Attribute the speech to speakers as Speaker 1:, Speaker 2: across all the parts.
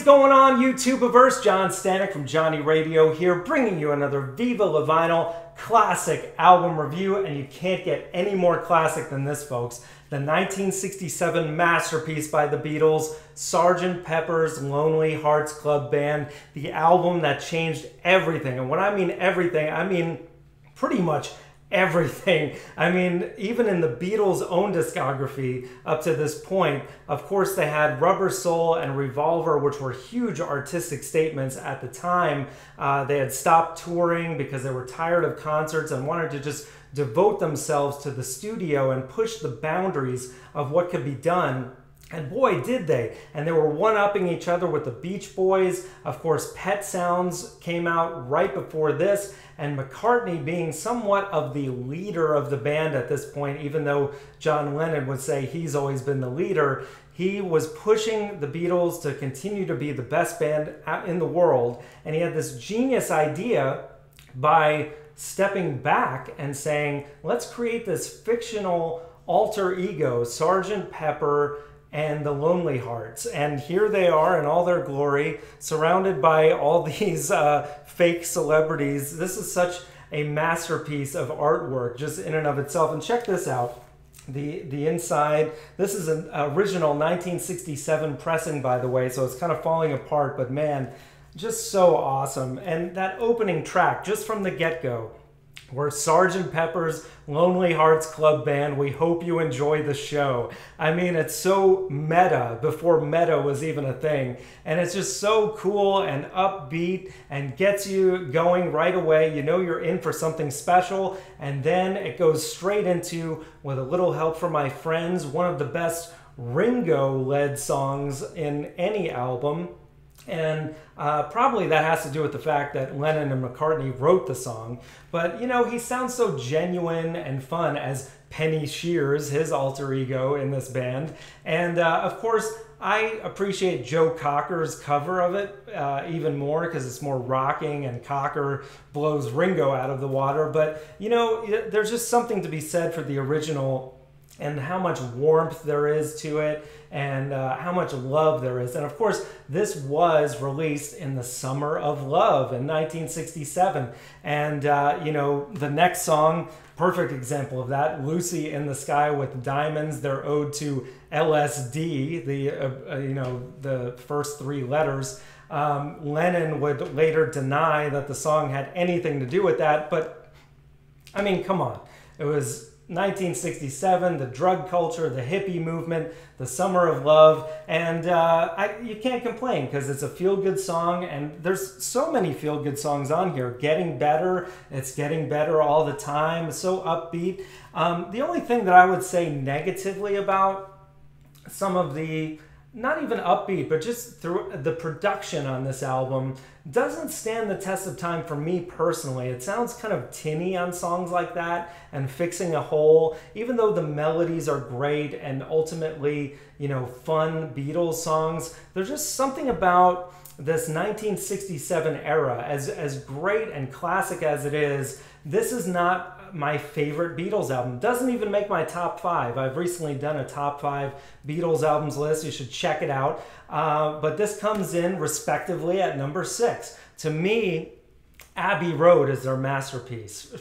Speaker 1: is going on, YouTubeverse? John Stanek from Johnny Radio here, bringing you another Viva La Vinyl classic album review, and you can't get any more classic than this, folks. The 1967 masterpiece by the Beatles, Sgt. Pepper's Lonely Hearts Club Band, the album that changed everything. And when I mean everything, I mean pretty much everything. I mean, even in the Beatles' own discography up to this point, of course, they had Rubber Soul and Revolver, which were huge artistic statements at the time. They had stopped touring because they were tired of concerts and wanted to just devote themselves to the studio and push the boundaries of what could be done. And boy, did they. And they were one-upping each other with the Beach Boys. Of course, Pet Sounds came out right before this, and McCartney being somewhat of the leader of the band at this point, even though John Lennon would say he's always been the leader, he was pushing the Beatles to continue to be the best band in the world. And he had this genius idea by stepping back and saying, let's create this fictional alter ego, Sgt. Pepper and the Lonely Hearts. And here they are in all their glory, surrounded by all these fake celebrities. This is such a masterpiece of artwork just in and of itself. And check this out, the inside. This is an original 1967 pressing, by the way, so it's kind of falling apart, but man, just so awesome. And that opening track, just from the get-go, we're Sgt. Pepper's Lonely Hearts Club Band. We hope you enjoy the show. I mean, it's so meta before meta was even a thing. And it's just so cool and upbeat and gets you going right away. You know you're in for something special. And then it goes straight into, with a little help from my friends, one of the best Ringo-led songs in any album. And probably that has to do with the fact that Lennon and McCartney wrote the song. But, you know, he sounds so genuine and fun as Penny Shears, his alter ego in this band. And, of course, I appreciate Joe Cocker's cover of it even more because it's more rocking and Cocker blows Ringo out of the water. But, you know, there's just something to be said for the original and how much warmth there is to it, and how much love there is. And of course, this was released in the summer of love in 1967. And you know, the next song, perfect example of that, Lucy in the Sky with Diamonds, their ode to LSD, the you know, the first three letters. Lennon would later deny that the song had anything to do with that, but I mean, come on. It was 1967, the drug culture, the hippie movement, the summer of love, and you can't complain because it's a feel-good song, and there's so many feel-good songs on here. Getting Better, it's getting better all the time, it's so upbeat. The only thing that I would say negatively about some of the, not even upbeat, but just through the production on this album doesn't stand the test of time for me personally. It sounds kind of tinny on songs like that and Fixing a Hole, even though the melodies are great and ultimately, you know, fun Beatles songs. There's just something about this 1967 era, as great and classic as it is, this is not my favorite Beatles album. Doesn't even make my top 5. I've recently done a top 5 Beatles albums list. You should check it out. But this comes in respectively at number 6. To me, Abbey Road is their masterpiece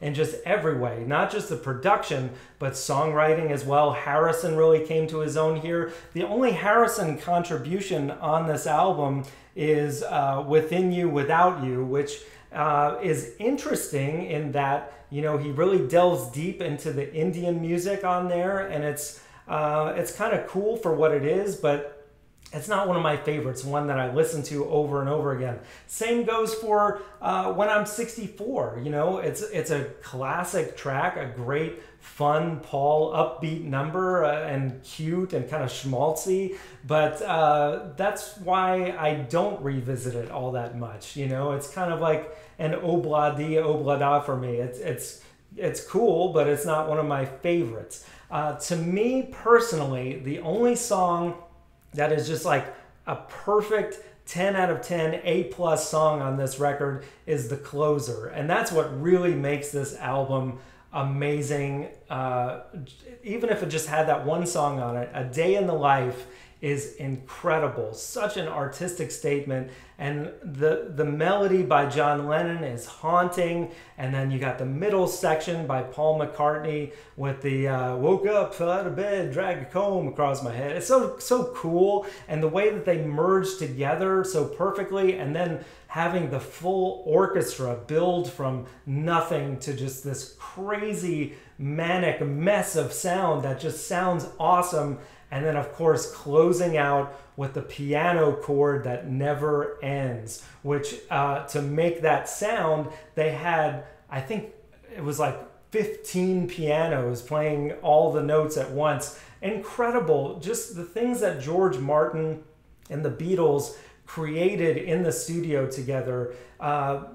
Speaker 1: in just every way. Not just the production, but songwriting as well. Harrison really came to his own here. The only Harrison contribution on this album is Within You, Without You, which is interesting in that, you know, he really delves deep into the Indian music on there, and it's kind of cool for what it is, but it's not one of my favorites, one that I listen to over and over again. Same goes for When I'm 64. You know, it's a classic track, a great, fun, Paul, upbeat number, and cute and kind of schmaltzy. But that's why I don't revisit it all that much. You know, it's kind of like an obladi oblada for me. It's cool, but it's not one of my favorites. To me personally, the only song that is just like a perfect 10 out of 10 A+ song on this record is The Closer. And that's what really makes this album amazing. Even if it just had that one song on it, A Day in the Life is incredible. Such an artistic statement. And the melody by John Lennon is haunting. And then you got the middle section by Paul McCartney with the woke up out of bed, drag a comb across my head. It's so cool. And the way that they merge together so perfectly, and then having the full orchestra build from nothing to just this crazy manic mess of sound that just sounds awesome. And then of course closing out with the piano chord that never ends, which to make that sound, they had, I think it was like 15 pianos playing all the notes at once. Incredible. Just the things that George Martin and the Beatles created in the studio together.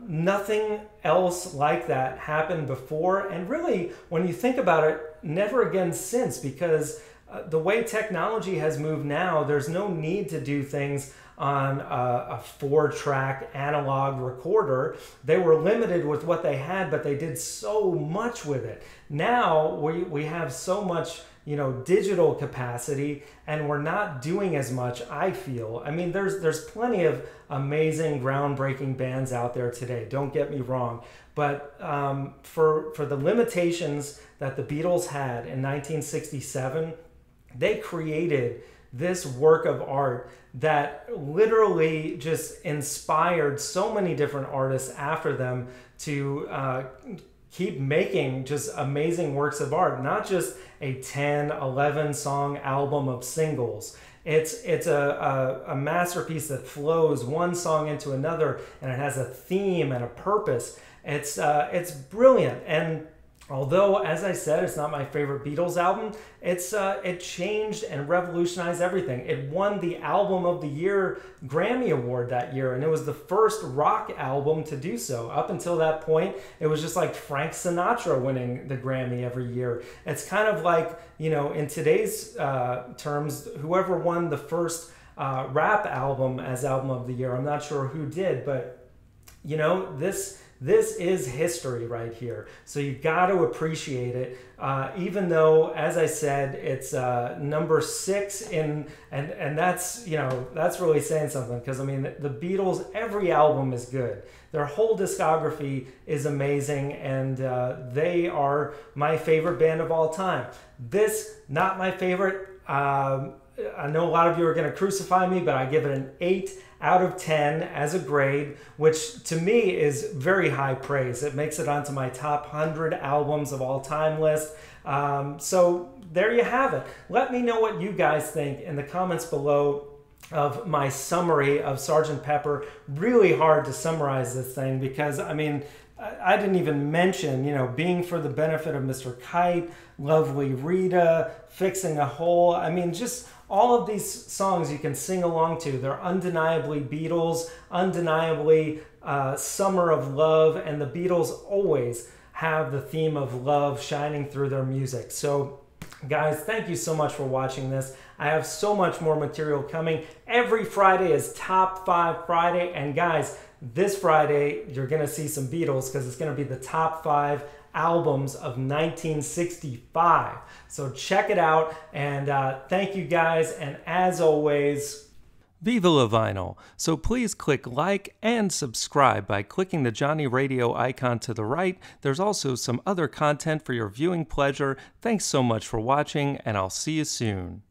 Speaker 1: Nothing else like that happened before, and really, when you think about it, never again since, because the way technology has moved now, there's no need to do things on a 4-track analog recorder. They were limited with what they had, but they did so much with it. Now we have so much, you know, digital capacity, and we're not doing as much, I feel. I mean, there's plenty of amazing, groundbreaking bands out there today, don't get me wrong, but for the limitations that the Beatles had in 1967, they created this work of art that literally just inspired so many different artists after them to keep making just amazing works of art, not just a 10, 11 song album of singles. It's a masterpiece that flows one song into another, and it has a theme and a purpose. It's brilliant. And although, as I said, it's not my favorite Beatles album, it changed and revolutionized everything. It won the Album of the Year Grammy Award that year, and it was the first rock album to do so. Up until that point, it was just like Frank Sinatra winning the Grammy every year. It's kind of like, you know, in today's terms, whoever won the first rap album as Album of the Year, I'm not sure who did, but, you know, this is history right here. So you got to appreciate it, even though, as I said, it's number 6 in, and that's, you know, that's really saying something, because I mean, the Beatles, every album is good. Their whole discography is amazing, and they are my favorite band of all time. This, not my favorite. I know a lot of you are going to crucify me, but I give it an 8 out of 10 as a grade, which to me is very high praise. It makes it onto my top 100 albums of all time list. So there you have it. Let me know what you guys think in the comments below of my summary of Sgt. Pepper. Really hard to summarize this thing because, I mean, I didn't even mention, you know, Being for the Benefit of Mr. Kite, Lovely Rita, Fixing a Hole. I mean, just all of these songs you can sing along to. They're undeniably Beatles, undeniably Summer of Love, and the Beatles always have the theme of love shining through their music. So guys, thank you so much for watching this. I have so much more material coming. Every Friday is Top 5 Friday, and guys, this Friday you're gonna see some Beatles because it's gonna be the top 5 albums of 1965. So check it out, and thank you guys, and as always, Viva la Vinyl. So please click like and subscribe by clicking the Johnny Radio icon to the right. There's also some other content for your viewing pleasure. Thanks so much for watching, and I'll see you soon.